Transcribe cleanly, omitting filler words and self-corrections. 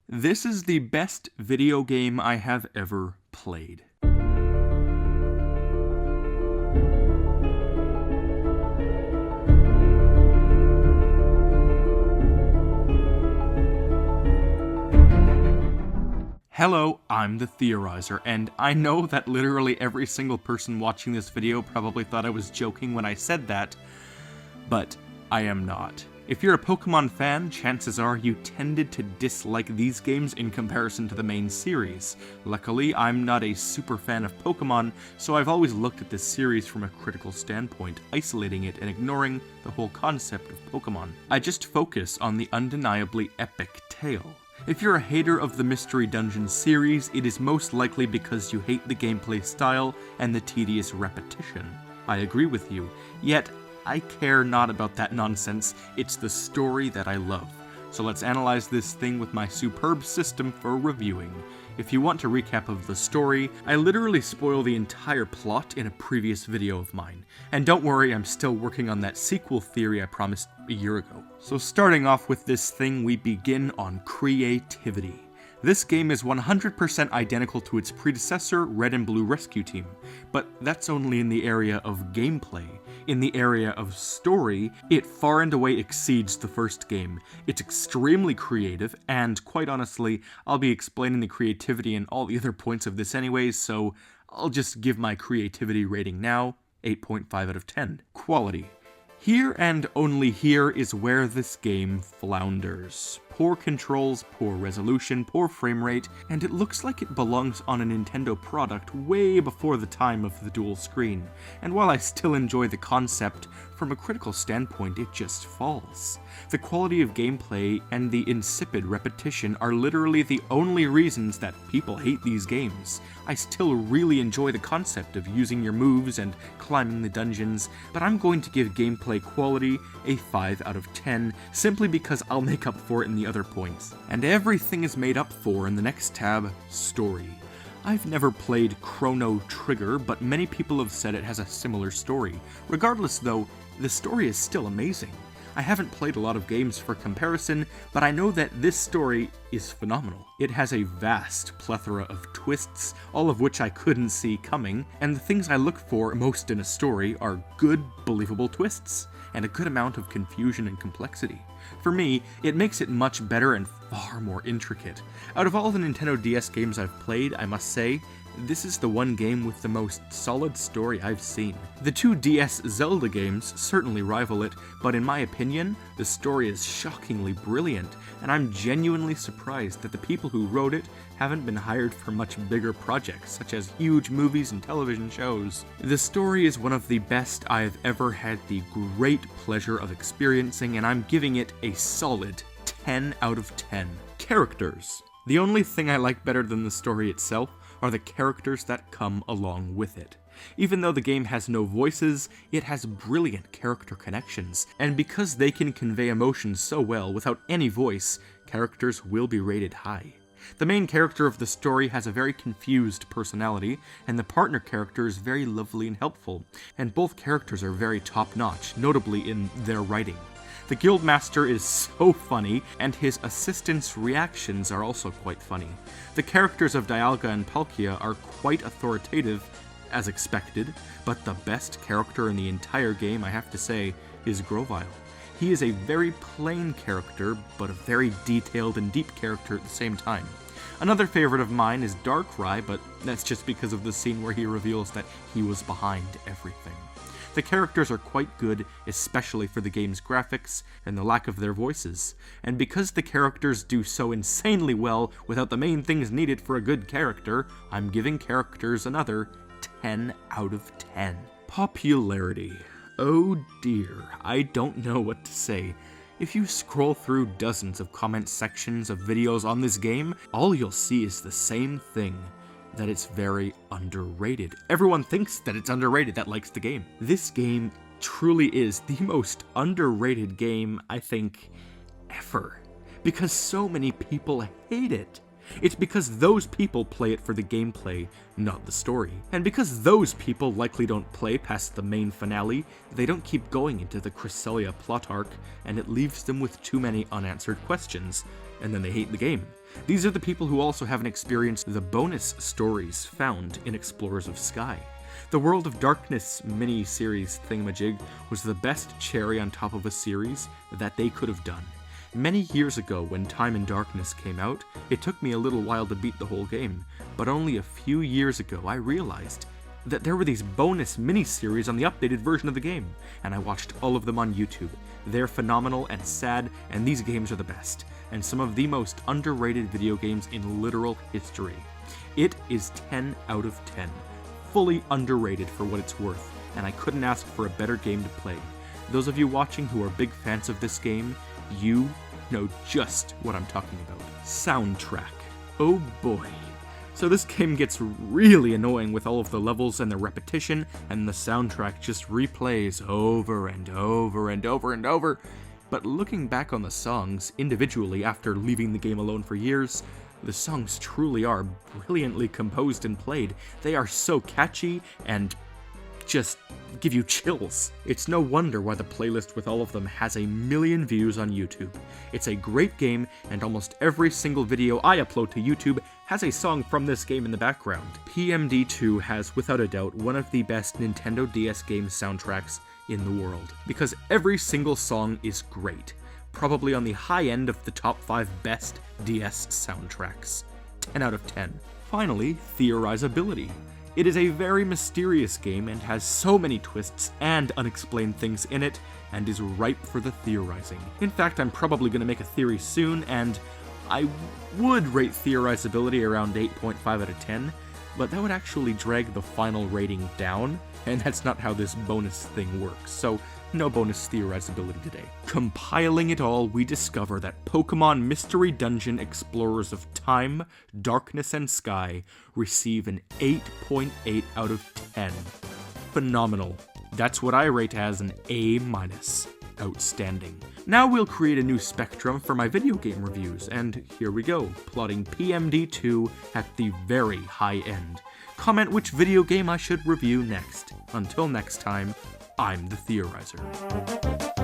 This is the best video game I have ever played. Hello, I'm the Theorizer, and I know that literally every single person watching this video probably thought I was joking when I said that, but I am not. If you're a Pokemon fan, chances are you tended to dislike these games in comparison to the main series. Luckily, I'm not a super fan of Pokemon, so I've always looked at this series from a critical standpoint, isolating it and ignoring the whole concept of Pokemon. I just focus on the undeniably epic tale. If you're a hater of the Mystery Dungeon series, it is most likely because you hate the gameplay style and the tedious repetition. I agree with you, yet I care not about that nonsense, it's the story that I love. So let's analyze this thing with my superb system for reviewing. If you want a recap of the story, I literally spoil the entire plot in a previous video of mine. And don't worry, I'm still working on that sequel theory I promised a year ago. So starting off with this thing, we begin on creativity. This game is 100% identical to its predecessor, Red and Blue Rescue Team, but that's only in the area of gameplay. In the area of story, it far and away exceeds the first game. It's extremely creative, and quite honestly, I'll be explaining the creativity and all the other points of this anyways, so I'll just give my creativity rating now, 8.5 out of 10. Quality. Here and only here is where this game flounders. Poor controls, poor resolution, poor frame rate, and it looks like it belongs on a Nintendo product way before the time of the dual screen. And while I still enjoy the concept, from a critical standpoint it just falls. The quality of gameplay and the insipid repetition are literally the only reasons that people hate these games. I still really enjoy the concept of using your moves and climbing the dungeons, but I'm going to give gameplay quality a 5 out of 10, simply because I'll make up for it in the other points. And everything is made up for in the next tab, story. I've never played Chrono Trigger, but many people have said it has a similar story. Regardless though, the story is still amazing. I haven't played a lot of games for comparison, but I know that this story is phenomenal. It has a vast plethora of twists, all of which I couldn't see coming, and the things I look for most in a story are good, believable twists, and a good amount of confusion and complexity. For me, it makes it much better and far more intricate. Out of all the Nintendo DS games I've played, I must say, this is the one game with the most solid story I've seen. The two DS Zelda games certainly rival it, but in my opinion, the story is shockingly brilliant, and I'm genuinely surprised that the people who wrote it haven't been hired for much bigger projects, such as huge movies and television shows. The story is one of the best I've ever had the great pleasure of experiencing, and I'm giving it a solid 10 out of 10. Characters. The only thing I like better than the story itself are the characters that come along with it. Even though the game has no voices, it has brilliant character connections, and because they can convey emotions so well without any voice, characters will be rated high. The main character of the story has a very confused personality, and the partner character is very lovely and helpful, and both characters are very top-notch, notably in their writing. The Guildmaster is so funny, and his assistants' reactions are also quite funny. The characters of Dialga and Palkia are quite authoritative, as expected, but the best character in the entire game, I have to say, is Grovyle. He is a very plain character, but a very detailed and deep character at the same time. Another favorite of mine is Darkrai, but that's just because of the scene where he reveals that he was behind everything. The characters are quite good, especially for the game's graphics and the lack of their voices. And because the characters do so insanely well without the main things needed for a good character, I'm giving characters another 10 out of 10. Popularity. Oh dear, I don't know what to say. If you scroll through dozens of comment sections of videos on this game, all you'll see is the same thing. That it's very underrated. Everyone thinks that it's underrated that likes the game. This game truly is the most underrated game, I think, ever. Because so many people hate it. It's because those people play it for the gameplay, not the story. And because those people likely don't play past the main finale, they don't keep going into the Cresselia plot arc, and it leaves them with too many unanswered questions, and then they hate the game. These are the people who also haven't experienced the bonus stories found in Explorers of Sky. The World of Darkness mini-series thingamajig was the best cherry on top of a series that they could have done. Many years ago, when Time and Darkness came out, it took me a little while to beat the whole game, but only a few years ago I realized that there were these bonus mini-series on the updated version of the game, and I watched all of them on YouTube. They're phenomenal and sad, and these games are the best, and some of the most underrated video games in literal history. It is 10 out of 10. Fully underrated for what it's worth, and I couldn't ask for a better game to play. Those of you watching who are big fans of this game, you know just what I'm talking about. Soundtrack. Oh boy. So this game gets really annoying with all of the levels and the repetition, and the soundtrack just replays over and over and over and over. But looking back on the songs individually after leaving the game alone for years, the songs truly are brilliantly composed and played. They are so catchy and just give you chills. It's no wonder why the playlist with all of them has 1 million views on YouTube. It's a great game, and almost every single video I upload to YouTube has a song from this game in the background. PMD2 has, without a doubt, one of the best Nintendo DS game soundtracks in the world, because every single song is great. Probably on the high end of the top 5 best DS soundtracks. 10 out of 10. Finally, theorizability. It is a very mysterious game and has so many twists and unexplained things in it, and is ripe for the theorizing. In fact, I'm probably going to make a theory soon, and I would rate theorizability around 8.5 out of 10, but that would actually drag the final rating down, and that's not how this bonus thing works, so no bonus theorizability today. Compiling it all, we discover that Pokemon Mystery Dungeon Explorers of Time, Darkness, and Sky receive an 8.8 out of 10. Phenomenal. That's what I rate as an A-. Outstanding. Now we'll create a new spectrum for my video game reviews, and here we go, plotting PMD2 at the very high end. Comment which video game I should review next. Until next time, I'm the Theorizer.